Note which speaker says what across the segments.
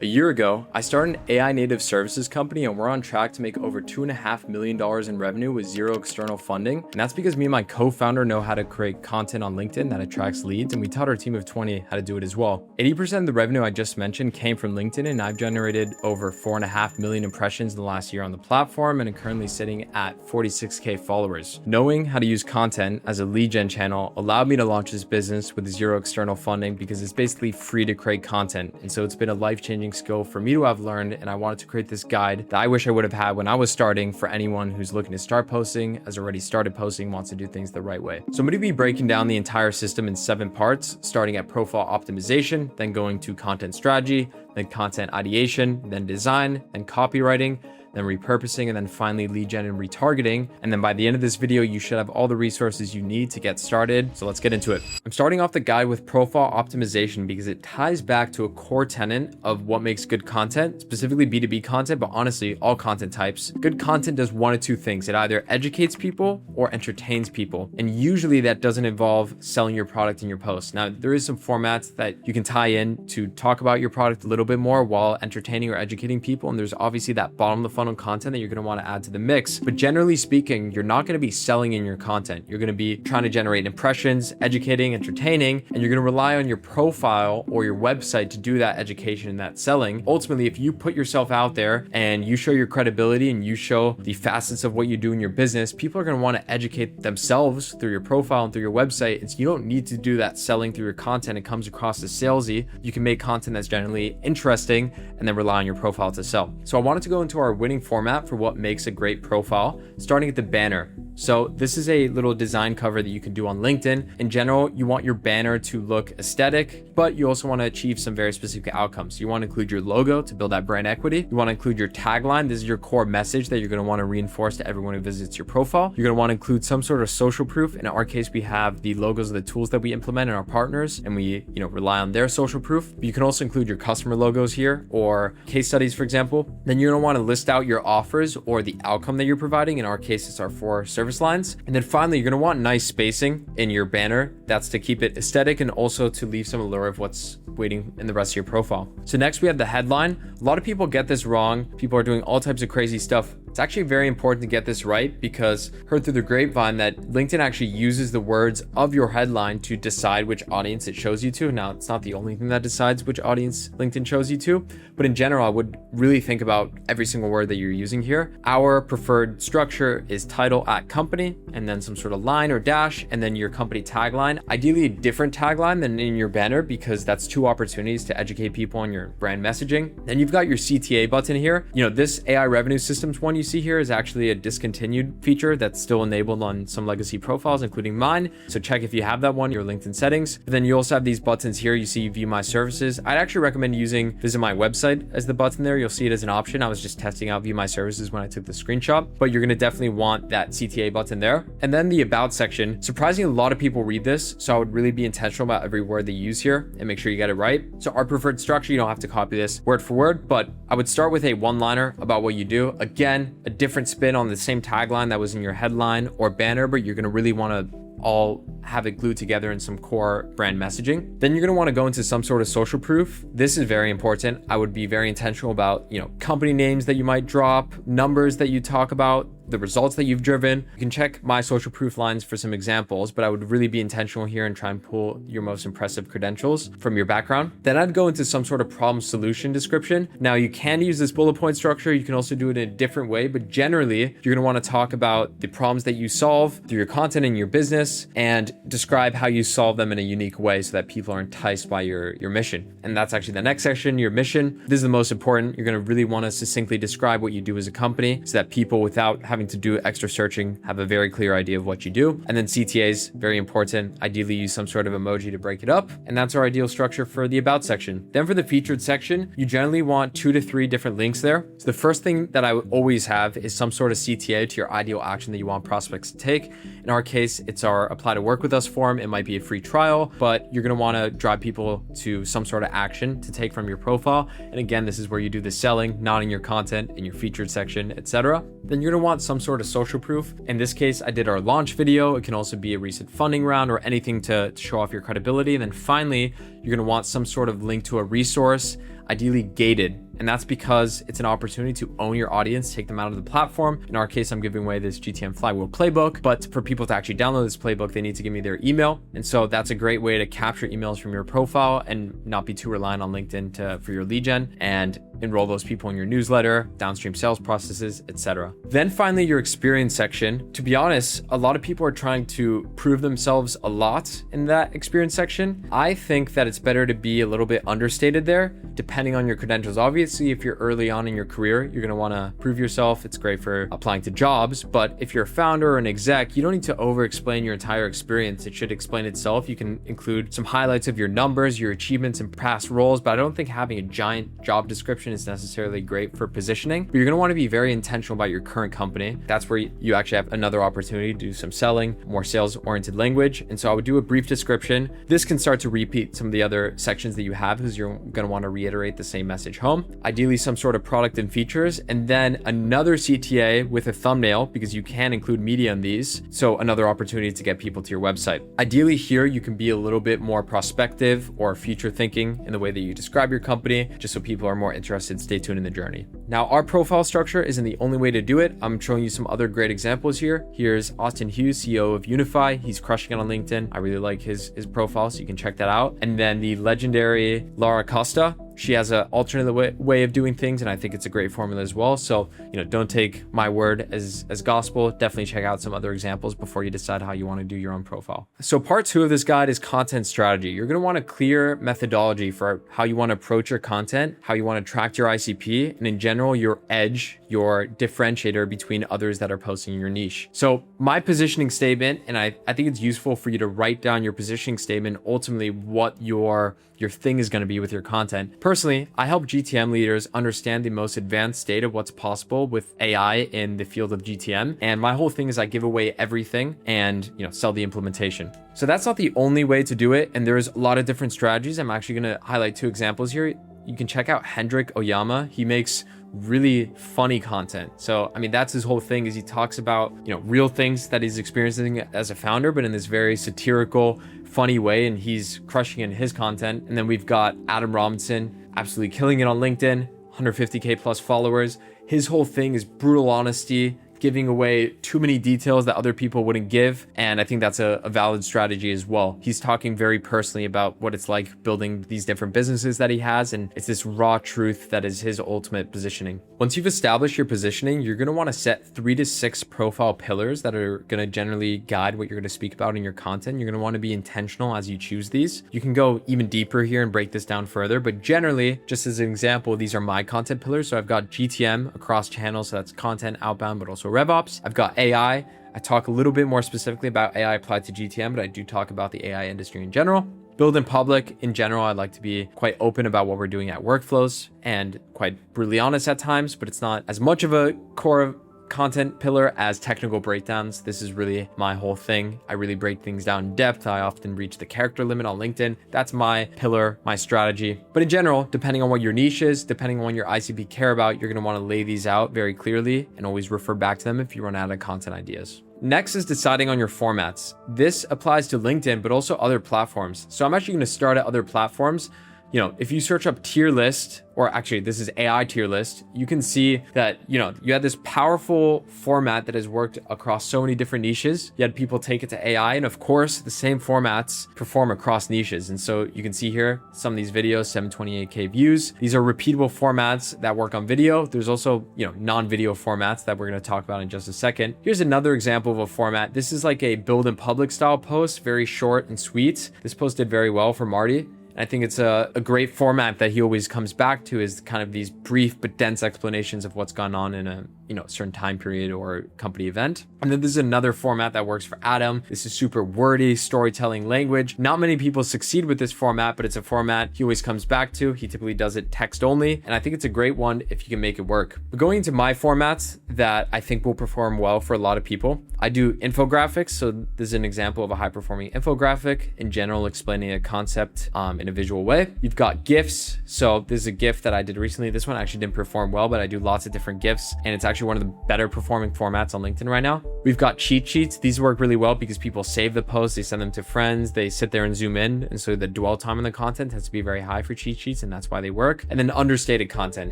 Speaker 1: A year ago, I started an AI native services company and we're on track to make over $2.5 million in revenue with zero external funding. And that's because me and my co-founder know how to create content on LinkedIn that attracts leads, and we taught our team of 20 how to do it as well. 80% of the revenue I just mentioned came from LinkedIn, and I've generated over 4.5 million impressions in the last year on the platform and am currently sitting at 46K followers. Knowing how to use content as a lead gen channel allowed me to launch this business with zero external funding because it's basically free to create content. And so it's been a life-changing skill for me to have learned, and I wanted to create this guide that I wish I would have had when I was starting for anyone who's looking to start posting, has already started posting, wants to do things the right way. So I'm going to be breaking down the entire system in 7 parts, starting at profile optimization, then going to content strategy, then content ideation, then design, then copywriting, then repurposing, and then finally lead gen and retargeting. And then by the end of this video, you should have all the resources you need to get started. So let's get into it. I'm starting off the guide with profile optimization because it ties back to a core tenet of what makes good content, specifically B2B content, but honestly, all content types. Good content does one of two things. It either educates people or entertains people. And usually that doesn't involve selling your product in your post. Now, there is some formats that you can tie in to talk about your product a little bit more while entertaining or educating people. And there's obviously that bottom of the funnel content that you're going to want to add to the mix. But generally speaking, you're not going to be selling in your content. You're going to be trying to generate impressions, educating, entertaining, and you're going to rely on your profile or your website to do that education and that selling. Ultimately, if you put yourself out there and you show your credibility and you show the facets of what you do in your business, people are going to want to educate themselves through your profile and through your website. And so you don't need to do that selling through your content. It comes across as salesy. You can make content that's generally interesting and then rely on your profile to sell. So I wanted to go into our winning format for what makes a great profile, starting at the banner. So this is a little design cover that you can do on LinkedIn. In general, you want your banner to look aesthetic, but you also want to achieve some very specific outcomes. You want to include your logo to build that brand equity. You want to include your tagline. This is your core message that you're going to want to reinforce to everyone who visits your profile. You're going to want to include some sort of social proof. In our case, we have the logos of the tools that we implement in our partners, and we rely on their social proof. But you can also include your customer logos here or case studies, for example. Then you're going to want to list out your offers or the outcome that you're providing. In our case, it's our 4 service lines. And then finally, you're going to want nice spacing in your banner. That's to keep it aesthetic and also to leave some allure of what's waiting in the rest of your profile. So next we have the headline. A lot of people get this wrong. People are doing all types of crazy stuff. It's actually very important to get this right because heard through the grapevine that LinkedIn actually uses the words of your headline to decide which audience it shows you to. Now, it's not the only thing that decides which audience LinkedIn shows you to, but in general, I would really think about every single word that you're using here. Our preferred structure is title at company, and then some sort of line or dash, and then your company tagline. Ideally, a different tagline than in your banner because that's 2 opportunities to educate people on your brand messaging. Then you've got your CTA button here. This AI revenue systems one you see here is actually a discontinued feature that's still enabled on some legacy profiles, including mine. So check if you have that one, your LinkedIn settings. But then you also have these buttons here. You see view my services. I'd actually recommend using visit my website as the button there. You'll see it as an option. I was just testing out view my services when I took the screenshot, but you're going to definitely want that CTA button there. And then the about section. Surprisingly, a lot of people read this. So I would really be intentional about every word they use here and make sure you get it right. So our preferred structure, you don't have to copy this word for word, but I would start with a one-liner about what you do. Again, a different spin on the same tagline that was in your headline or banner, but you're going to really want to all have it glued together in some core brand messaging. Then you're going to want to go into some sort of social proof. This is very important. I would be very intentional about, company names that you might drop, numbers that you talk about, the results that you've driven. You can check my social proof lines for some examples, but I would really be intentional here and try and pull your most impressive credentials from your background. Then I'd go into some sort of problem solution description. Now you can use this bullet point structure. You can also do it in a different way, but generally you're going to want to talk about the problems that you solve through your content and your business and describe how you solve them in a unique way so that people are enticed by your mission. And that's actually the next section, your mission. This is the most important. You're going to really want to succinctly describe what you do as a company so that people, without having to do extra searching, have a very clear idea of what you do. And then CTAs, very important. Ideally use some sort of emoji to break it up. And that's our ideal structure for the about section. Then for the featured section, you generally want 2 to 3 different links there. So the first thing that I would always have is some sort of CTA to your ideal action that you want prospects to take. In our case, it's our apply to work with us form. It might be a free trial, but you're going to want to drive people to some sort of action to take from your profile. And again, this is where you do the selling, not in your content, in your featured section, etc. Then you're going to want some sort of social proof. In this case, I did our launch video. It can also be a recent funding round or anything to show off your credibility. And then finally, you're going to want some sort of link to a resource. ideally gated. And that's because it's an opportunity to own your audience, take them out of the platform. In our case, I'm giving away this GTM Flywheel playbook, but for people to actually download this playbook, they need to give me their email. And so that's a great way to capture emails from your profile and not be too reliant on LinkedIn for your lead gen, and enroll those people in your newsletter, downstream sales processes, etc. Then finally, your experience section. To be honest, a lot of people are trying to prove themselves a lot in that experience section. I think that it's better to be a little bit understated there, depending on your credentials. Obviously, if you're early on in your career, you're going to want to prove yourself. It's great for applying to jobs, but if you're a founder or an exec, you don't need to over explain your entire experience. It should explain itself. You can include some highlights of your numbers, your achievements and past roles, but I don't think having a giant job description is necessarily great for positioning. But you're going to want to be very intentional about your current company. That's where you actually have another opportunity to do some selling, more sales oriented language. And so I would do a brief description. This can start to repeat some of the other sections that you have, because you're going to want to reiterate the same message home. Ideally some sort of product and features, and then another CTA with a thumbnail, because you can include media in these. So another opportunity to get people to your website. Ideally here, you can be a little bit more prospective or future thinking in the way that you describe your company, just so people are more interested. Stay tuned in the journey. Now, our profile structure isn't the only way to do it. I'm showing you some other great examples here. Here's Austin Hughes, CEO of Unify. He's crushing it on LinkedIn. I really like his profile, so you can check that out. And then the legendary Laura Costa. She has an alternate way of doing things, and I think it's a great formula as well. So, don't take my word as gospel. Definitely check out some other examples before you decide how you want to do your own profile. So part 2 of this guide is content strategy. You're going to want a clear methodology for how you want to approach your content, how you want to track your ICP, and in general, your edge, your differentiator between others that are posting in your niche. So my positioning statement, and I think it's useful for you to write down your positioning statement, ultimately what your thing is going to be with your content. Personally, I help GTM leaders understand the most advanced state of what's possible with AI in the field of GTM. And my whole thing is I give away everything and sell the implementation. So that's not the only way to do it. And there's a lot of different strategies. I'm actually going to highlight 2 examples here. You can check out Hendrik Oyama. He makes really funny content. So, that's his whole thing, is he talks about, real things that he's experiencing as a founder, but in this very satirical, funny way, and he's crushing in his content. And then we've got Adam Robinson, absolutely killing it on LinkedIn, 150K plus followers. His whole thing is brutal honesty, giving away too many details that other people wouldn't give. And I think that's a valid strategy as well. He's talking very personally about what it's like building these different businesses that he has. And it's this raw truth that is his ultimate positioning. Once you've established your positioning, you're going to want to set 3 to 6 profile pillars that are going to generally guide what you're going to speak about in your content. You're going to want to be intentional as you choose these. You can go even deeper here and break this down further, but generally, just as an example, these are my content pillars. So I've got GTM across channels. So that's content outbound, but also RevOps. I've got AI. I talk a little bit more specifically about AI applied to GTM, but I do talk about the AI industry in general. Build in public. In general, I like to be quite open about what we're doing at workflows and quite brutally honest at times, but it's not as much of a core content pillar as technical breakdowns. This is really my whole thing. I really break things down in depth. I often reach the character limit on LinkedIn. That's my pillar, my strategy. But in general, depending on what your niche is, depending on what your ICP care about, you're going to want to lay these out very clearly and always refer back to them if you run out of content ideas. Next is deciding on your formats. This applies to LinkedIn, but also other platforms. So I'm actually going to start at other platforms. If you search up tier list, or actually this is AI tier list, you can see that, you had this powerful format that has worked across so many different niches. You had people take it to AI, and of course the same formats perform across niches. And so you can see here, some of these videos, 728K views. These are repeatable formats that work on video. There's also, non-video formats that we're going to talk about in just a second. Here's another example of a format. This is like a build in public style post, very short and sweet. This post did very well for Marty. I think it's a great format that he always comes back to, is kind of these brief but dense explanations of what's gone on in a certain time period or company event. And then this is another format that works for Adam. This is super wordy storytelling language. Not many people succeed with this format, but it's a format he always comes back to. He typically does it text only, and I think it's a great one if you can make it work. But going into my formats that I think will perform well for a lot of people, I do infographics. So this is an example of a high performing infographic, in general explaining a concept in a visual way. You've got GIFs. So this is a GIF that I did recently. This one actually didn't perform well, but I do lots of different GIFs, and it's actually one of the better performing formats on LinkedIn right now. We've got cheat sheets. These work really well because people save the posts, they send them to friends, they sit there and zoom in. And so the dwell time on the content has to be very high for cheat sheets, and that's why they work. And then understated content.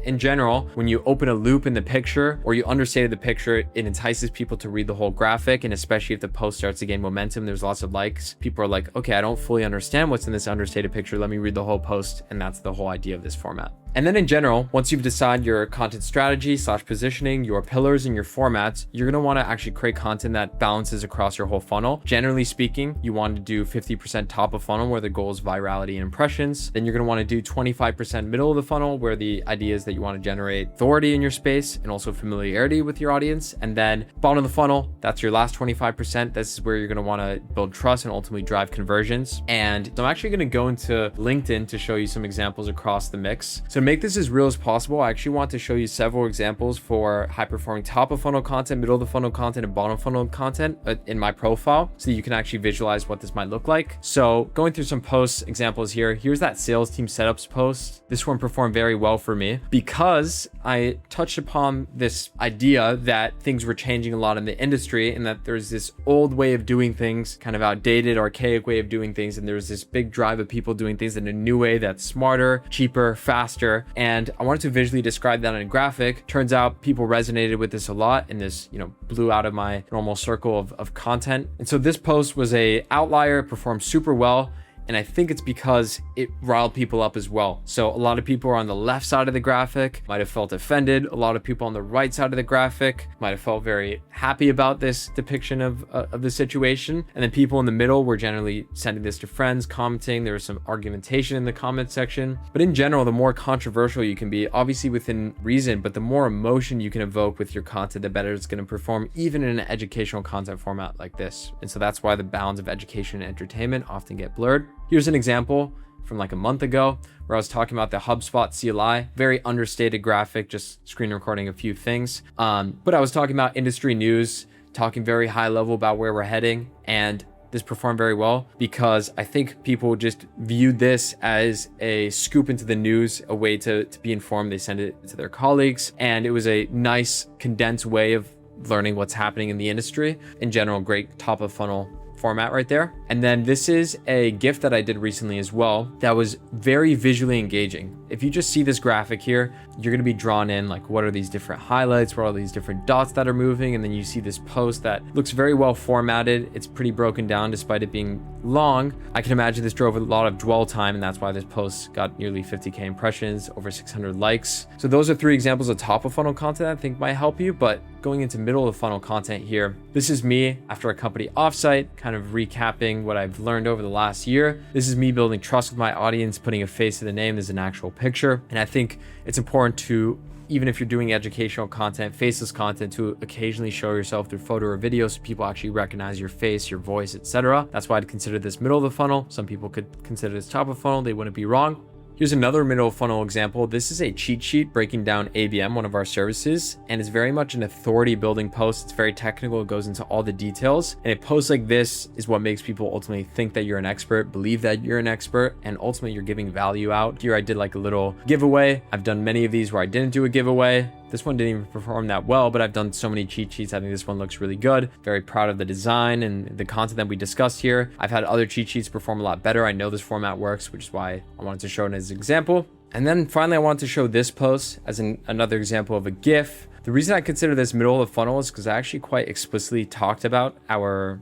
Speaker 1: In general, when you open a loop in the picture or you understated the picture, it entices people to read the whole graphic. And especially if the post starts to gain momentum, there's lots of likes. People are like, okay, I don't fully understand what's in this understated picture. Let me read the whole post. And that's the whole idea of this format. And then in general, once you've decided your content strategy / positioning, your pillars and your formats, you're going to want to actually create content that balances across your whole funnel. Generally speaking, you want to do 50% top of funnel where the goal is virality and impressions. Then you're going to want to do 25% middle of the funnel where the idea is that you want to generate authority in your space and also familiarity with your audience. And then bottom of the funnel, that's your last 25%. This is where you're going to want to build trust and ultimately drive conversions. And so I'm actually going to go into LinkedIn to show you some examples across the mix. So to make this as real as possible, I actually want to show you several examples for high performing top of funnel content, middle of the funnel content, and bottom of funnel content in my profile so that you can actually visualize what this might look like. So going through some posts examples here, here's that sales team setups post. This one performed very well for me because I touched upon this idea that things were changing a lot in the industry and that there's this old way of doing things, kind of outdated, archaic way of doing things. And there's this big drive of people doing things in a new way that's smarter, cheaper, faster. And I wanted to visually describe that in a graphic. Turns out people resonated with this a lot and this, blew out of my normal circle of content. And so this post was a outlier, performed super well. And I think it's because it riled people up as well. So a lot of people are on the left side of the graphic, might have felt offended. A lot of people on the right side of the graphic might have felt very happy about this depiction of the situation. And then people in the middle were generally sending this to friends, commenting. There was some argumentation in the comment section. But in general, the more controversial you can be, obviously within reason, but the more emotion you can evoke with your content, the better it's going to perform, even in an educational content format like this. And so that's why the bounds of education and entertainment often get blurred. Here's an example from like a month ago where I was talking about the HubSpot CLI, very understated graphic, just screen recording a few things. But I was talking about industry news, talking very high level about where we're heading. And this performed very well because I think people just viewed this as a scoop into the news, a way to be informed. They send it to their colleagues. And it was a nice condensed way of learning what's happening in the industry. In general, great top of funnel format right there. And then this is a GIF that I did recently as well that was very visually engaging. If you just see this graphic here, you're going to be drawn in, like, what are these different highlights? What are these different dots that are moving? And then you see this post that looks very well formatted. It's pretty broken down despite it being long. I can imagine this drove a lot of dwell time, and that's why this post got nearly 50K impressions, over 600 likes. So those are 3 examples of top of funnel content I think might help you. But going into middle of funnel content here, this is me after a company offsite, kind of recapping what I've learned over the last year. This is me building trust with my audience, putting a face to the name. There's an actual picture. And I think it's important to, even if you're doing educational content, faceless content, to occasionally show yourself through photo or video so people actually recognize your face, your voice, etc. That's why I'd consider this middle of the funnel. Some people could consider this top of funnel. They wouldn't be wrong. Here's another middle funnel example. This is a cheat sheet breaking down ABM, one of our services, and it's very much an authority building post. It's very technical. It goes into all the details, and a post like this is what makes people ultimately think that you're an expert, believe that you're an expert, and ultimately you're giving value out. Here I did like a little giveaway. I've done many of these where I didn't do a giveaway. This one didn't even perform that well, but I've done so many cheat sheets. I think this one looks really good. Very proud of the design and the content that we discussed here. I've had other cheat sheets perform a lot better. I know this format works, which is why I wanted to show it as an example. And then finally, I wanted to show this post as another example of a GIF. The reason I consider this middle of the funnel is because I actually quite explicitly talked about our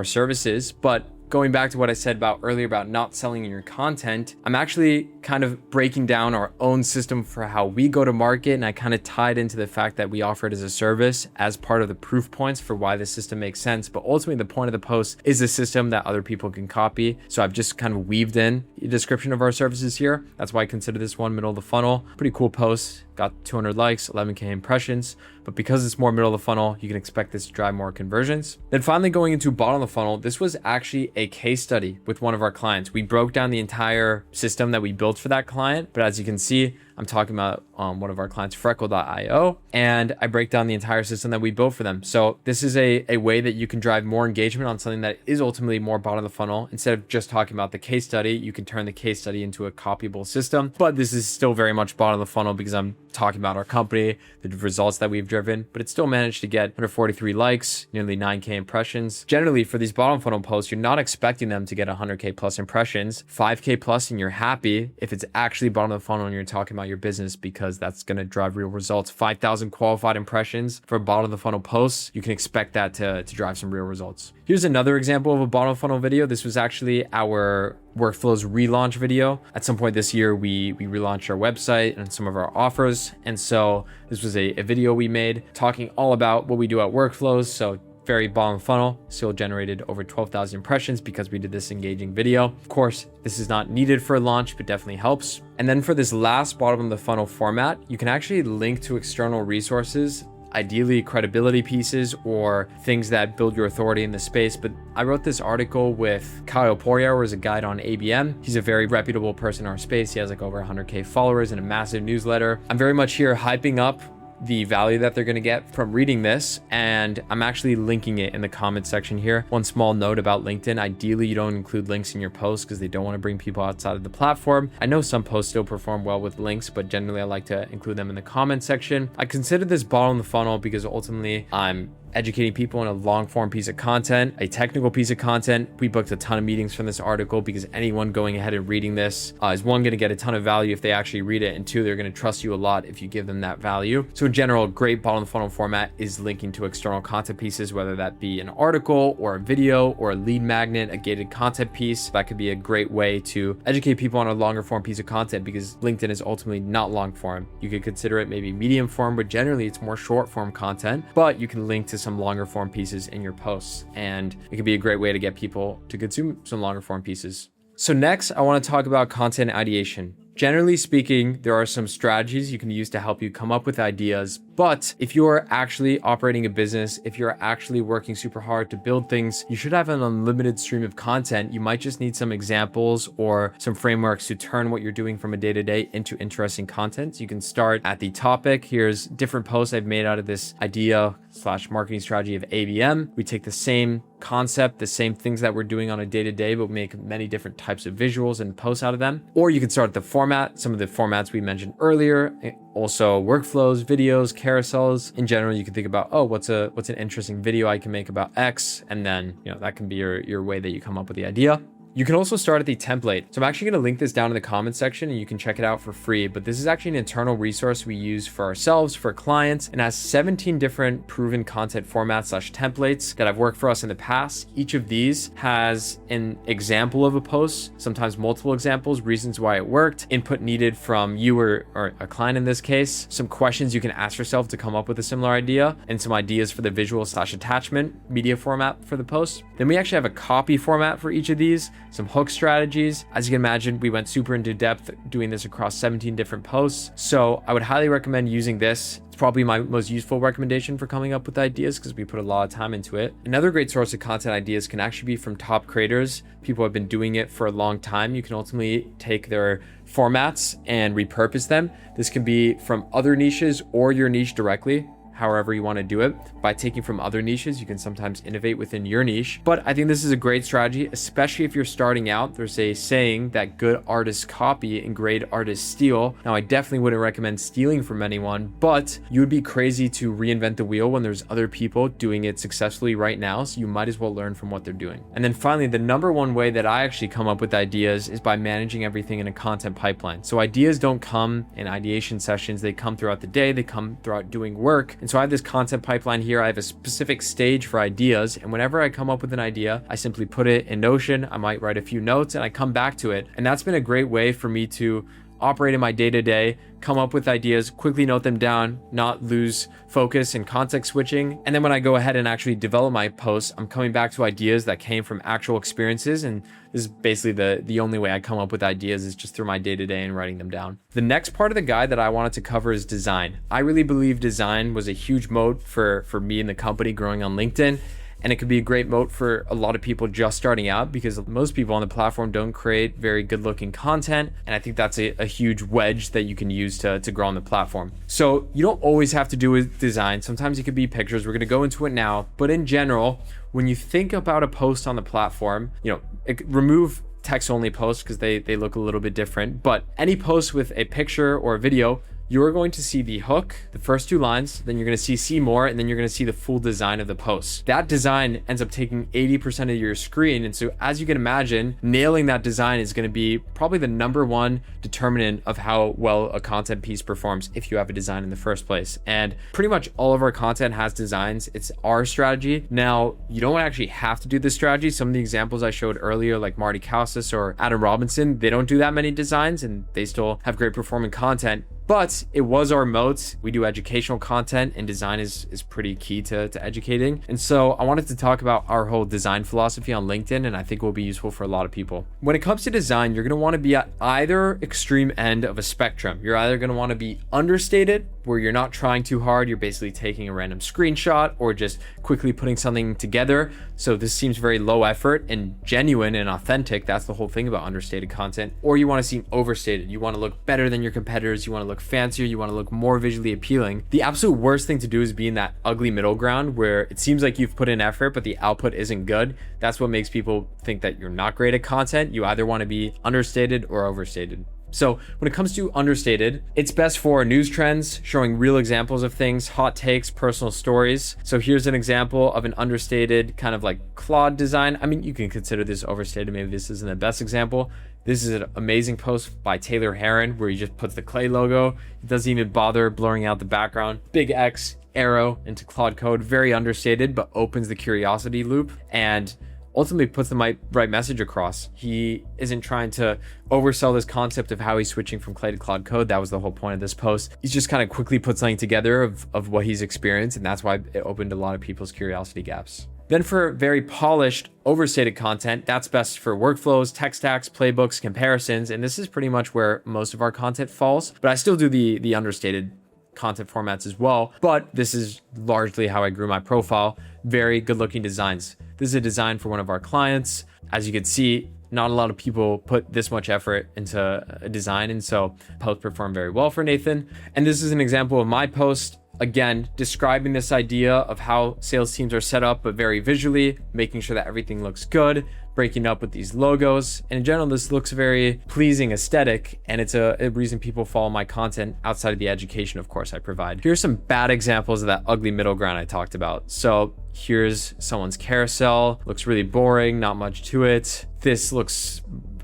Speaker 1: services, but going back to what I said about earlier about not selling your content, I'm actually kind of breaking down our own system for how we go to market. And I kind of tied into the fact that we offer it as a service as part of the proof points for why the system makes sense. But ultimately, the point of the post is a system that other people can copy. So I've just kind of weaved in a description of our services here. That's why I consider this one middle of the funnel. Pretty cool post. Got 200 likes, 11K impressions. But because it's more middle of the funnel, you can expect this to drive more conversions. Then finally going into bottom of the funnel, this was actually a case study with one of our clients. We broke down the entire system that we built for that client. But as you can see, I'm talking about one of our clients, freckle.io, and I break down the entire system that we built for them. So this is a way that you can drive more engagement on something that is ultimately more bottom of the funnel. Instead of just talking about the case study, you can turn the case study into a copyable system. But this is still very much bottom of the funnel because I'm talking about our company, the results that we've driven, but it still managed to get 143 likes, nearly 9K impressions. Generally, for these bottom funnel posts, you're not expecting them to get 100K plus impressions, 5K plus, and you're happy if it's actually bottom of the funnel and you're talking about your business, because that's going to drive real results. 5,000 qualified impressions for bottom of the funnel posts, you can expect that to drive some real results. Here's another example of a bottom funnel video. This was actually our Workflows relaunch video. At some point this year, we relaunched our website and some of our offers. And so this was a video we made talking all about what we do at Workflows. So very bottom funnel, still generated over 12,000 impressions because we did this engaging video. Of course, this is not needed for a launch, but definitely helps. And then for this last bottom of the funnel format, you can actually link to external resources, ideally credibility pieces or things that build your authority in the space. But I wrote this article with Kyle Poirier as a guide on ABM. He's a very reputable person in our space. He has like over 100K followers and a massive newsletter. I'm very much here hyping up the value that they're going to get from reading this, and I'm actually linking it in the comment section here. One small note about LinkedIn: ideally you don't include links in your posts because they don't want to bring people outside of the platform. I know some posts still perform well with links, but generally I like to include them in the comment section. I consider this bottom of the funnel because ultimately I'm educating people in a long form piece of content, a technical piece of content. We booked a ton of meetings from this article because anyone going ahead and reading this is one, going to get a ton of value if they actually read it, and two, they're going to trust you a lot if you give them that value. So in general, great bottom of the funnel format is linking to external content pieces, whether that be an article or a video or a lead magnet, a gated content piece. That could be a great way to educate people on a longer form piece of content, because LinkedIn is ultimately not long form. You could consider it maybe medium form, but generally it's more short form content, but you can link to some longer form pieces in your posts, and it could be a great way to get people to consume some longer form pieces. So next, I want to talk about content ideation. Generally speaking, there are some strategies you can use to help you come up with ideas. But if you're actually operating a business, if you're actually working super hard to build things, you should have an unlimited stream of content. You might just need some examples or some frameworks to turn what you're doing from a day-to-day into interesting content. So you can start at the topic. Here's different posts I've made out of this idea/marketing strategy of ABM. We take the same concept, the same things that we're doing on a day-to-day, but make many different types of visuals and posts out of them. Or you can start at the format, some of the formats we mentioned earlier. Also workflows, videos, carousels. In general, you can think about, oh, what's an interesting video I can make about X? And then, that can be your way that you come up with the idea. You can also start at the template. So I'm actually going to link this down in the comment section and you can check it out for free. But this is actually an internal resource we use for ourselves, for clients, and has 17 different proven content formats/templates that have worked for us in the past. Each of these has an example of a post, sometimes multiple examples, reasons why it worked, input needed from you or a client in this case, some questions you can ask yourself to come up with a similar idea, and some ideas for the visual/attachment media format for the post. Then we actually have a copy format for each of these, some hook strategies. As you can imagine, we went super into depth doing this across 17 different posts. So I would highly recommend using this. It's probably my most useful recommendation for coming up with ideas because we put a lot of time into it. Another great source of content ideas can actually be from top creators. People have been doing it for a long time. You can ultimately take their formats and repurpose them. This can be from other niches or your niche directly. However you want to do it. By taking from other niches, you can sometimes innovate within your niche. But I think this is a great strategy, especially if you're starting out. There's a saying that good artists copy and great artists steal. Now, I definitely wouldn't recommend stealing from anyone, but you would be crazy to reinvent the wheel when there's other people doing it successfully right now. So you might as well learn from what they're doing. And then finally, the number one way that I actually come up with ideas is by managing everything in a content pipeline. So ideas don't come in ideation sessions. They come throughout the day. They come throughout doing work. And so I have this content pipeline here. I have a specific stage for ideas. And whenever I come up with an idea, I simply put it in Notion. I might write a few notes and I come back to it. And that's been a great way for me to operate in my day-to-day, come up with ideas, quickly note them down, not lose focus and context switching. And then when I go ahead and actually develop my posts, I'm coming back to ideas that came from actual experiences. And this is basically the only way I come up with ideas is just through my day-to-day and writing them down. The next part of the guide that I wanted to cover is design. I really believe design was a huge moat for me and the company growing on LinkedIn. And it could be a great moat for a lot of people just starting out, because most people on the platform don't create very good looking content. And I think that's a huge wedge that you can use to grow on the platform. So you don't always have to do with design. Sometimes it could be pictures. We're going to go into it now. But in general, when you think about a post on the platform, remove text only posts because they look a little bit different. But any post with a picture or a video, you're going to see the hook, the first 2 lines, then you're going to see more, and then you're going to see the full design of the post. That design ends up taking 80% of your screen. And so as you can imagine, nailing that design is going to be probably the number one determinant of how well a content piece performs if you have a design in the first place. And pretty much all of our content has designs. It's our strategy. Now, you don't actually have to do this strategy. Some of the examples I showed earlier, like Marty Kausas or Adam Robinson, they don't do that many designs and they still have great performing content. But it was our moat. We do educational content, and design is pretty key to educating. And so I wanted to talk about our whole design philosophy on LinkedIn, and I think it will be useful for a lot of people. When it comes to design, you're going to want to be at either extreme end of a spectrum. You're either going to want to be understated, where you're not trying too hard, you're basically taking a random screenshot or just quickly putting something together. So this seems very low effort and genuine and authentic. That's the whole thing about understated content. Or you want to seem overstated. You want to look better than your competitors. You want to look fancier. You want to look more visually appealing. The absolute worst thing to do is be in that ugly middle ground where it seems like you've put in effort, but the output isn't good. That's what makes people think that you're not great at content. You either want to be understated or overstated. So when it comes to understated, it's best for news trends, showing real examples of things, hot takes, personal stories. So here's an example of an understated kind of like Claude design. I mean, you can consider this overstated. Maybe this isn't the best example. This is an amazing post by Taylor Heron where he just puts the Clay logo. He doesn't even bother blurring out the background. Big X arrow into Claude code, very understated, but opens the curiosity loop and ultimately puts the right message across. He isn't trying to oversell this concept of how he's switching from Clay to Claude code. That was the whole point of this post. He's just kind of quickly put something together of what he's experienced, and that's why it opened a lot of people's curiosity gaps. Then for very polished, overstated content, that's best for workflows, tech stacks, playbooks, comparisons, and this is pretty much where most of our content falls. But I still do the understated content formats as well, but this is largely how I grew my profile. Very good looking designs. This is a design for one of our clients. As you can see, not a lot of people put this much effort into a design, and so post performed very well for Nathan. And this is an example of my post, again, describing this idea of how sales teams are set up, but very visually, making sure that everything looks good, breaking up with these logos. And in general, this looks very pleasing aesthetic, and it's a reason people follow my content outside of the education, of course, I provide. Here's some bad examples of that ugly middle ground I talked about. So here's someone's carousel, looks really boring, not much to it. This looks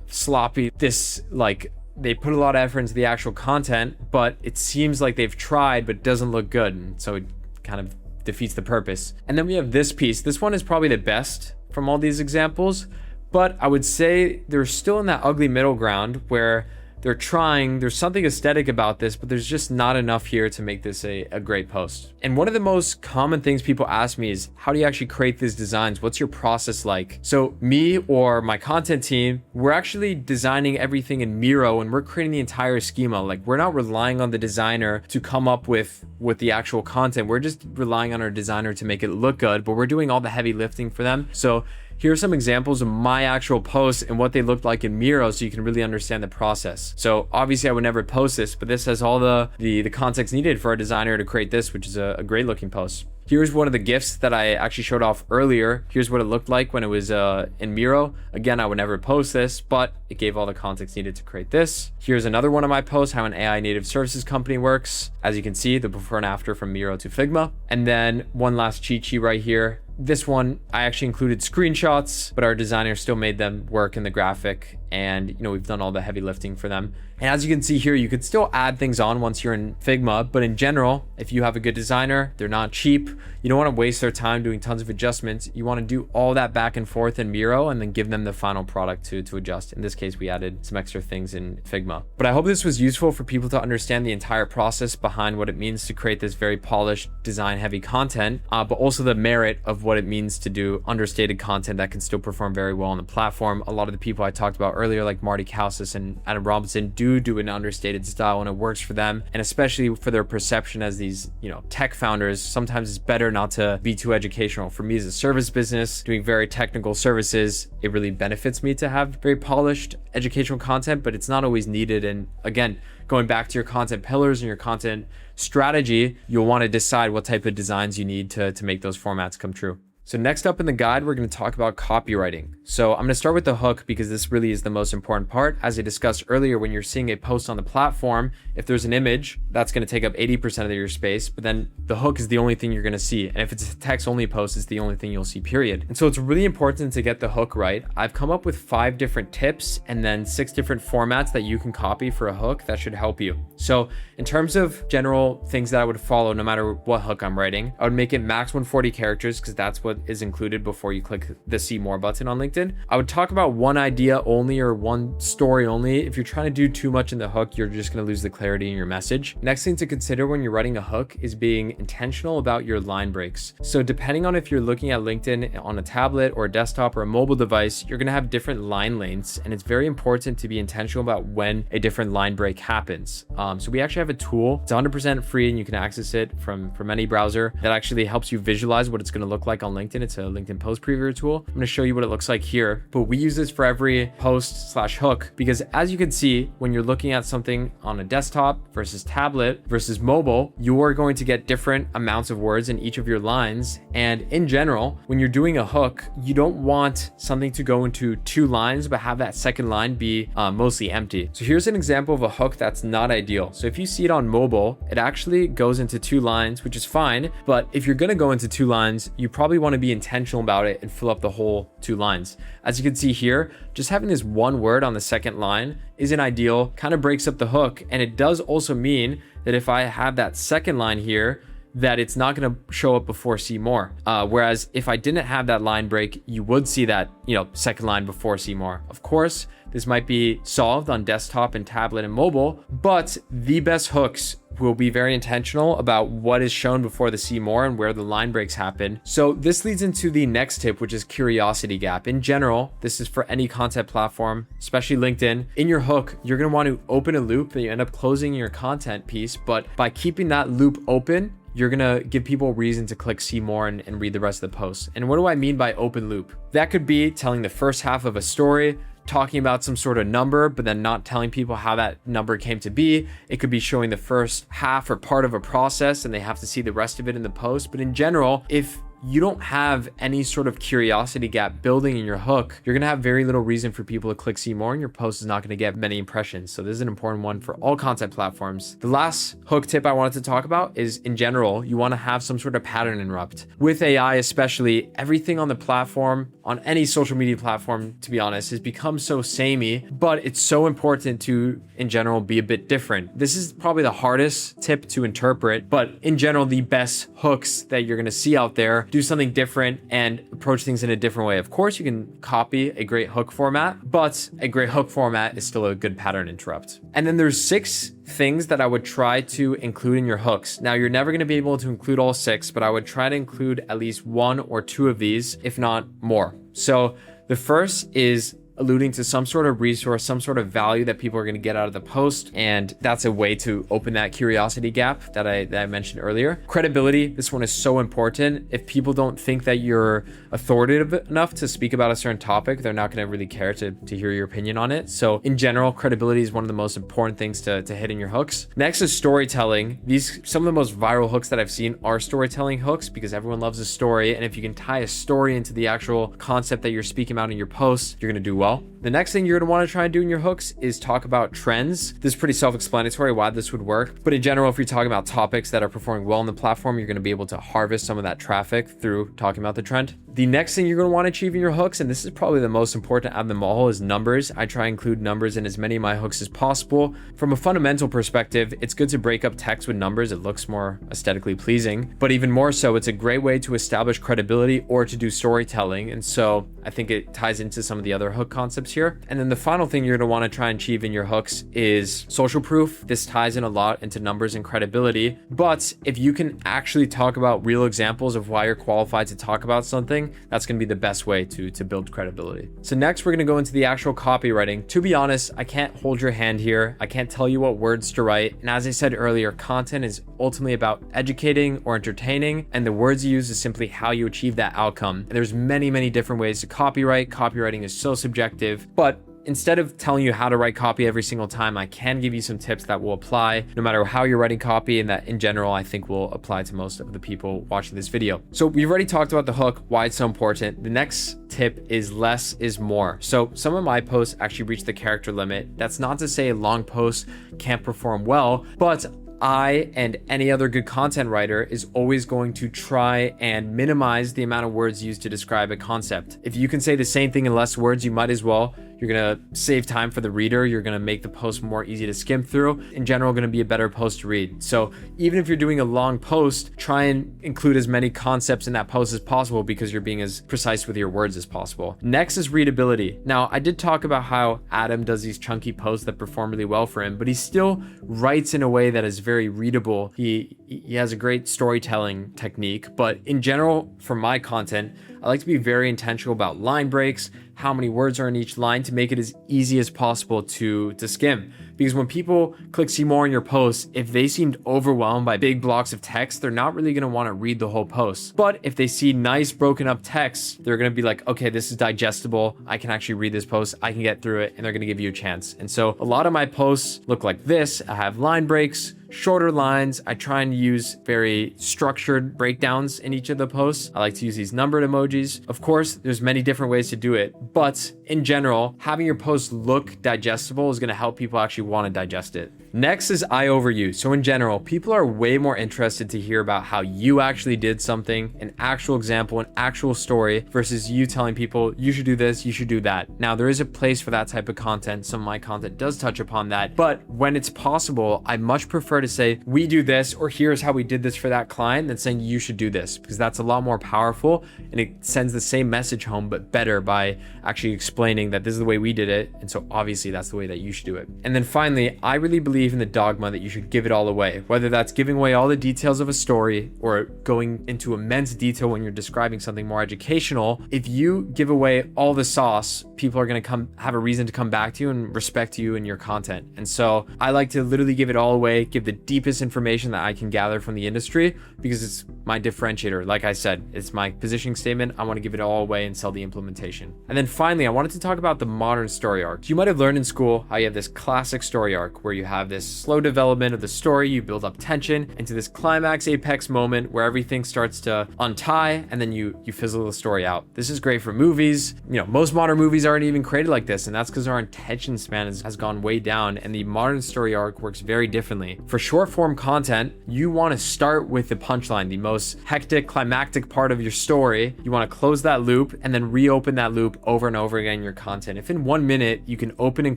Speaker 1: sloppy. This, like, they put a lot of effort into the actual content, but it seems like they've tried, but it doesn't look good. And so it kind of defeats the purpose. And then we have this piece. This one is probably the best from all these examples, but I would say they're still in that ugly middle ground where they're trying, there's something aesthetic about this, but there's just not enough here to make this a great post. And one of the most common things people ask me is, how do you actually create these designs? What's your process like? So me or my content team, we're actually designing everything in Miro, and we're creating the entire schema. Like, we're not relying on the designer to come up with the actual content. We're just relying on our designer to make it look good, but we're doing all the heavy lifting for them. So here are some examples of my actual posts and what they looked like in Miro, so you can really understand the process. So obviously I would never post this, but this has all the context needed for a designer to create this, which is a great looking post. Here's one of the GIFs that I actually showed off earlier. Here's what it looked like when it was in Miro. Again, I would never post this, but it gave all the context needed to create this. Here's another one of my posts, how an AI native services company works. As you can see, the before and after from Miro to Figma. And then one last cheat sheet right here. This one, I actually included screenshots, but our designer still made them work in the graphic, and we've done all the heavy lifting for them. And as you can see here, you could still add things on once you're in Figma, but in general, if you have a good designer, they're not cheap. You don't want to waste their time doing tons of adjustments. You want to do all that back and forth in Miro and then give them the final product to adjust. In this case, we added some extra things in Figma. But I hope this was useful for people to understand the entire process behind what it means to create this very polished, design-heavy content, but also the merit of what it means to do understated content that can still perform very well on the platform. A lot of the people I talked about earlier, like Marty Calsis and Adam Robinson do an understated style, and it works for them. And especially for their perception as these, tech founders, sometimes it's better not to be too educational. For me as a service business, doing very technical services, it really benefits me to have very polished educational content, but it's not always needed. And again, going back to your content pillars and your content strategy, you'll want to decide what type of designs you need to make those formats come true. So next up in the guide, we're going to talk about copywriting. So I'm going to start with the hook because this really is the most important part. As I discussed earlier, when you're seeing a post on the platform, if there's an image, that's going to take up 80% of your space, but then the hook is the only thing you're going to see. And if it's a text only post, it's the only thing you'll see, period. And so it's really important to get the hook right. I've come up with 5 different tips and then 6 different formats that you can copy for a hook that should help you. So in terms of general things that I would follow, no matter what hook I'm writing, I would make it max 140 characters because that's what is included before you click the see more button on LinkedIn. I would talk about one idea only or one story only. If you're trying to do too much in the hook, you're just going to lose the clarity in your message. Next thing to consider when you're writing a hook is being intentional about your line breaks. So depending on if you're looking at LinkedIn on a tablet or a desktop or a mobile device, you're going to have different line lengths, and it's very important to be intentional about when a different line break happens. So we actually have a tool. It's 100% free and you can access it from any browser that actually helps you visualize what it's going to look like on LinkedIn. It's a LinkedIn post previewer tool. I'm going to show you what it looks like here, but we use this for every post/hook because as you can see, when you're looking at something on a desktop versus tablet versus mobile, you're going to get different amounts of words in each of your lines. And in general, when you're doing a hook, you don't want something to go into 2 lines, but have that second line be mostly empty. So here's an example of a hook that's not ideal. So if you see it on mobile, it actually goes into 2 lines, which is fine. But if you're going to go into 2 lines, you probably want to be intentional about it and fill up the whole 2 lines. As you can see here, just having this one word on the second line isn't ideal, kind of breaks up the hook. And it does also mean that if I have that second line here, that it's not going to show up before see more. Whereas if I didn't have that line break, you would see that, second line before see more. Of course, this might be solved on desktop and tablet and mobile, but the best hooks will be very intentional about what is shown before the see more and where the line breaks happen. So this leads into the next tip, which is curiosity gap. In general, this is for any content platform, especially LinkedIn. In your hook, you're going to want to open a loop that you end up closing your content piece, but by keeping that loop open, you're gonna give people a reason to click see more and read the rest of the post. And what do I mean by open loop? That could be telling the first half of a story, talking about some sort of number, but then not telling people how that number came to be. It could be showing the first half or part of a process and they have to see the rest of it in the post. But in general, if you don't have any sort of curiosity gap building in your hook, you're going to have very little reason for people to click see more and your post is not going to get many impressions. So this is an important one for all content platforms. The last hook tip I wanted to talk about is in general, you want to have some sort of pattern interrupt. With AI especially, everything on the platform, on any social media platform, to be honest, has become so samey, but it's so important to, in general, be a bit different. This is probably the hardest tip to interpret, but in general, the best hooks that you're going to see out there, do something different and approach things in a different way. Of course, you can copy a great hook format, but a great hook format is still a good pattern interrupt. And then there's 6 things that I would try to include in your hooks. Now, you're never going to be able to include all 6, but I would try to include at least 1 or 2 of these, if not more. So the first is alluding to some sort of resource, some sort of value that people are going to get out of the post. And that's a way to open that curiosity gap that I mentioned earlier. Credibility, this one is so important. If people don't think that you're authoritative enough to speak about a certain topic, they're not going to really care to hear your opinion on it. So in general, credibility is one of the most important things to hit in your hooks. Next is storytelling. Some of the most viral hooks that I've seen are storytelling hooks because everyone loves a story. And if you can tie a story into the actual concept that you're speaking about in your post, you're going to do well. The next thing you're going to want to try and do in your hooks is talk about trends. This is pretty self-explanatory why this would work. But in general, if you're talking about topics that are performing well on the platform, you're going to be able to harvest some of that traffic through talking about the trend. The next thing you're going to want to achieve in your hooks, and this is probably the most important out of them all, is numbers. I try and include numbers in as many of my hooks as possible. From a fundamental perspective, it's good to break up text with numbers. It looks more aesthetically pleasing, but even more so, it's a great way to establish credibility or to do storytelling. And so I think it ties into some of the other hook concepts here. And then the final thing you're going to want to try and achieve in your hooks is social proof. This ties in a lot into numbers and credibility. But if you can actually talk about real examples of why you're qualified to talk about something, copywriting, that's going to be the best way to build credibility. So next we're going to go into the actual copywriting. To be honest, I can't hold your hand here. I can't tell you what words to write. And as I said earlier, content is ultimately about educating or entertaining, and the words you use is simply how you achieve that outcome. And there's many different ways to copyright. Copywriting is so subjective, but instead of telling you how to write copy every single time, I can give you some tips that will apply no matter how you're writing copy, and that in general, I think will apply to most of the people watching this video. So we've already talked about the hook, why it's so important. The next tip is less is more. So some of my posts actually reach the character limit. That's not to say a long post can't perform well, but I and any other good content writer is always going to try and minimize the amount of words used to describe a concept. If you can say the same thing in less words, you might as well. You're going to save time for the reader. You're going to make the post more easy to skim through. In general, going to be a better post to read. So even if you're doing a long post, try and include as many concepts in that post as possible because you're being as precise with your words as possible. Next is readability. Now, I did talk about how Adam does these chunky posts that perform really well for him, but he still writes in a way that is very readable. He has a great storytelling technique, but in general, for my content, I like to be very intentional about line breaks, how many words are in each line to make it as easy as possible to skim. Because when people click see more in your posts, if they seemed overwhelmed by big blocks of text, they're not really going to want to read the whole post. But if they see nice broken up text, they're going to be like, okay, this is digestible. I can actually read this post. I can get through it, and they're going to give you a chance. And so a lot of my posts look like this. I have line breaks, shorter lines. I try and use very structured breakdowns in each of the posts. I like to use these numbered emojis. Of course, there's many different ways to do it, but in general, having your post look digestible is going to help people actually want to digest it. Next is I over you. So in general, people are way more interested to hear about how you actually did something, an actual example, an actual story, versus you telling people you should do this, you should do that. Now, there is a place for that type of content. Some of my content does touch upon that, but when it's possible, I much prefer to say, we do this, or here's how we did this for that client, than saying you should do this, because that's a lot more powerful and it sends the same message home, but better by actually explaining that this is the way we did it. And so obviously that's the way that you should do it. And then finally, I really believe in the dogma that you should give it all away, whether that's giving away all the details of a story or going into immense detail when you're describing something more educational. If you give away all the sauce, people are going to have a reason to come back to you and respect you and your content. And so I like to literally give it all away, give the deepest information that I can gather from the industry, because it's my differentiator. Like I said, it's my positioning statement. I want to give it all away and sell the implementation. And then finally, I wanted to talk about the modern story arc. You might have learned in school how you have this classic story arc where you have this slow development of the story, you build up tension into this climax apex moment where everything starts to untie, and then you fizzle the story out. This is great for movies. You know, most modern movies aren't even created like this, and that's because our attention span has gone way down, and the modern story arc works very differently. For short form content, you want to start with the punchline, the most hectic, climactic part of your story. You want to close that loop and then reopen that loop over and over again in your content. If in 1 minute you can open and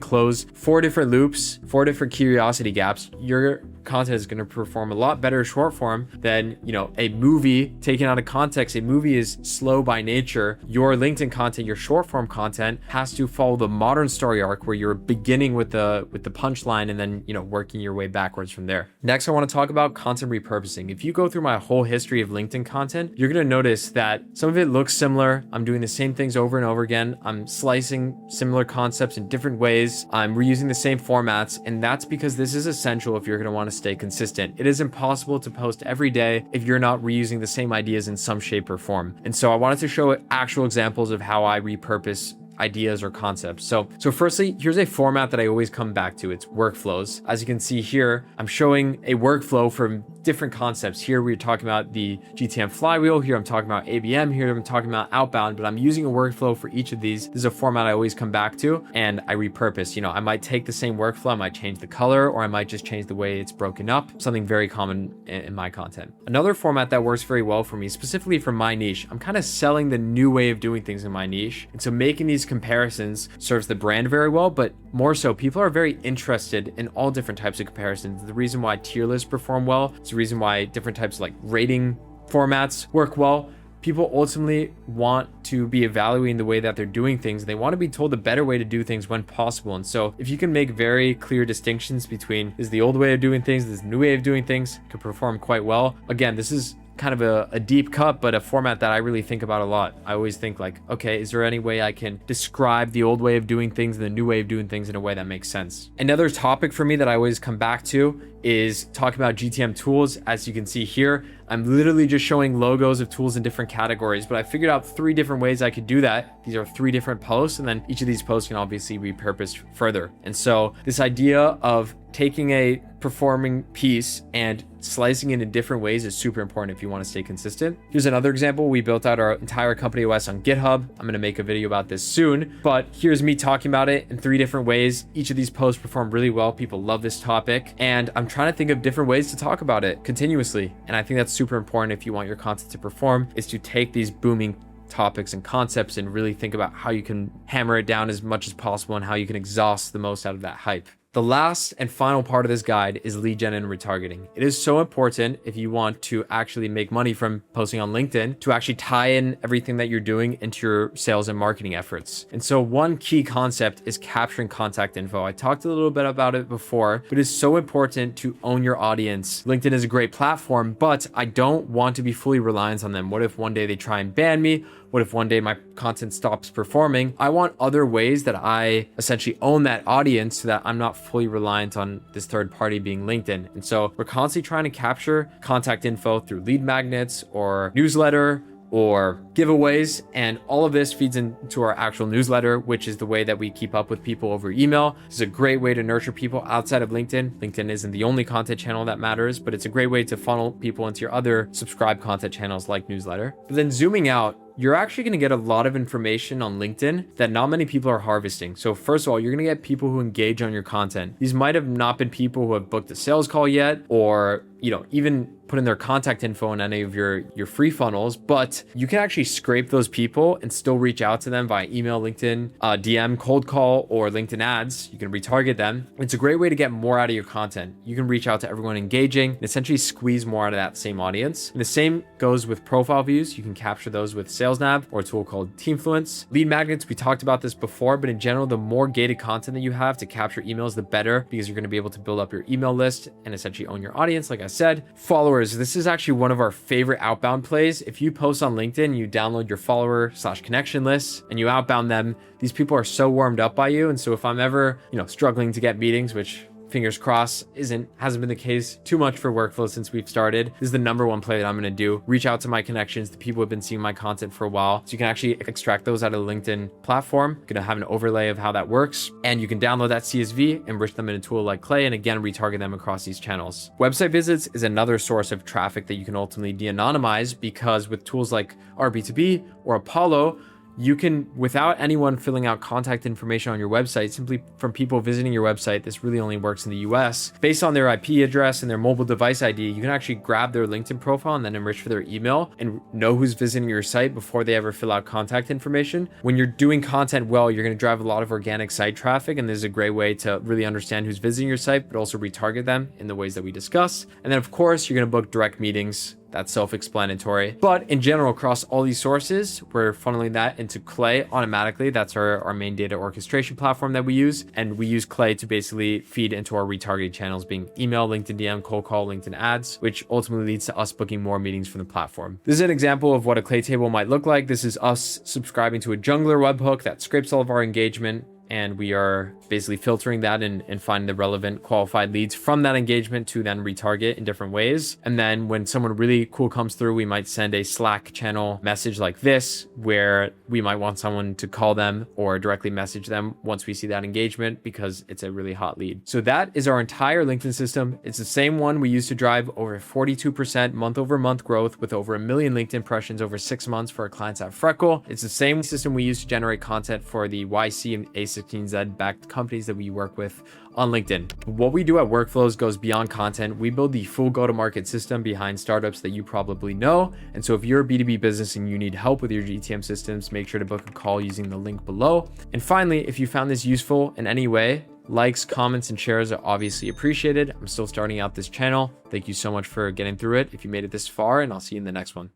Speaker 1: close 4 different loops, 4 different curiosity gaps, your content is going to perform a lot better short form than, you know, a movie taken out of context. A movie is slow by nature. Your LinkedIn content, your short form content, has to follow the modern story arc where you're beginning with the punchline and then, you know, working your way backwards from there. Next, I want to talk about content repurposing. If you go through my whole history of LinkedIn content, you're going to notice that some of it looks similar. I'm doing the same things over and over again. I'm slicing similar concepts in different ways. I'm reusing the same formats, and that's because this is essential if you're going to want to stay consistent. It is impossible to post every day if you're not reusing the same ideas in some shape or form. And so I wanted to show actual examples of how I repurpose ideas or concepts. So firstly, here's a format that I always come back to. It's workflows. As you can see here, I'm showing a workflow from different concepts. Here we're talking about the GTM flywheel. Here I'm talking about ABM. Here I'm talking about outbound, but I'm using a workflow for each of these. This is a format I always come back to and I repurpose. You know, I might take the same workflow, I might change the color, or I might just change the way it's broken up. Something very common in my content. Another format that works very well for me, specifically for my niche, I'm kind of selling the new way of doing things in my niche. And so making these comparisons serves the brand very well, but more so, people are very interested in all different types of comparisons. The reason why tier lists perform well, it's the reason why different types of like rating formats work well. People ultimately want to be evaluating the way that they're doing things. They want to be told the better way to do things when possible. And so if you can make very clear distinctions between this is the old way of doing things, this is the new way of doing things, could perform quite well. Again, this is kind of a deep cut, but a format that I really think about a lot. I always think like, okay, is there any way I can describe the old way of doing things and the new way of doing things in a way that makes sense? Another topic for me that I always come back to is talking about GTM tools. As you can see here, I'm literally just showing logos of tools in different categories, but I figured out 3 different ways I could do that. These are 3 different posts, and then each of these posts can obviously be repurposed further. And so this idea of taking a performing piece and slicing it in different ways is super important if you want to stay consistent. Here's another example. We built out our entire company OS on GitHub. I'm going to make a video about this soon, but here's me talking about it in 3 different ways. Each of these posts perform really well. People love this topic, and I'm trying to think of different ways to talk about it continuously. And I think that's super important if you want your content to perform, is to take these booming topics and concepts and really think about how you can hammer it down as much as possible and how you can exhaust the most out of that hype. The last and final part of this guide is lead gen and retargeting. It is so important if you want to actually make money from posting on LinkedIn to actually tie in everything that you're doing into your sales and marketing efforts. And so one key concept is capturing contact info. I talked a little bit about it before, but it's so important to own your audience. LinkedIn is a great platform, but I don't want to be fully reliant on them. What if one day they try and ban me? What if one day my content stops performing? I want other ways that I essentially own that audience so that I'm not fully reliant on this third party being LinkedIn. And so we're constantly trying to capture contact info through lead magnets or newsletter or giveaways, and all of this feeds into our actual newsletter, which is the way that we keep up with people over email. This is a great way to nurture people outside of LinkedIn. LinkedIn isn't the only content channel that matters, but it's a great way to funnel people into your other subscribed content channels like newsletter. But then zooming out, you're actually going to get a lot of information on LinkedIn that not many people are harvesting. So first of all, you're going to get people who engage on your content. These might have not been people who have booked a sales call yet, or, even put in their contact info in any of your free funnels, but you can actually scrape those people and still reach out to them via email, LinkedIn, DM, cold call, or LinkedIn ads. You can retarget them. It's a great way to get more out of your content. You can reach out to everyone engaging and essentially squeeze more out of that same audience. And the same goes with profile views. You can capture those with SalesNav or a tool called Teamfluence. Lead magnets, we talked about this before, but in general, the more gated content that you have to capture emails, the better, because you're going to be able to build up your email list and essentially own your audience. Like I said, followers. This is actually one of our favorite outbound plays. If you post on LinkedIn, you download your follower/connection list and you outbound them, these people are so warmed up by you. And so if I'm ever, struggling to get meetings, which fingers crossed hasn't been the case too much for workflow since we've started, this is the number one play that I'm going to do. Reach out to my connections, the people who have been seeing my content for a while. So you can actually extract those out of the LinkedIn platform. You're going to have an overlay of how that works, and you can download that CSV, enrich them in a tool like Clay, and again, retarget them across these channels. Website visits is another source of traffic that you can ultimately de-anonymize, because with tools like RB2B or Apollo, you can, without anyone filling out contact information on your website, simply from people visiting your website, this really only works in the US, based on their IP address and their mobile device ID, you can actually grab their LinkedIn profile and then enrich for their email and know who's visiting your site before they ever fill out contact information. When you're doing content well, you're going to drive a lot of organic site traffic, and this is a great way to really understand who's visiting your site, but also retarget them in the ways that we discuss. And then of course, you're going to book direct meetings. That's self-explanatory. But in general, across all these sources, we're funneling that into Clay automatically. That's our main data orchestration platform that we use. And we use Clay to basically feed into our retargeting channels, being email, LinkedIn DM, cold call, LinkedIn ads, which ultimately leads to us booking more meetings from the platform. This is an example of what a Clay table might look like. This is us subscribing to a Jungler webhook that scrapes all of our engagement, and we are basically filtering that and finding the relevant qualified leads from that engagement to then retarget in different ways. And then when someone really cool comes through, we might send a Slack channel message like this, where we might want someone to call them or directly message them once we see that engagement, because it's a really hot lead. So that is our entire LinkedIn system. It's the same one we used to drive over 42% month over month growth with over 1 million LinkedIn impressions over 6 months for our clients at Freckle. It's the same system we use to generate content for the YC and A16Z backed companies that we work with on LinkedIn. What we do at Workflows goes beyond content. We build the full go-to-market system behind startups that you probably know. And so if you're a B2B business and you need help with your GTM systems, make sure to book a call using the link below. And finally, if you found this useful in any way, likes, comments, and shares are obviously appreciated. I'm still starting out this channel. Thank you so much for getting through it if you made it this far, and I'll see you in the next one.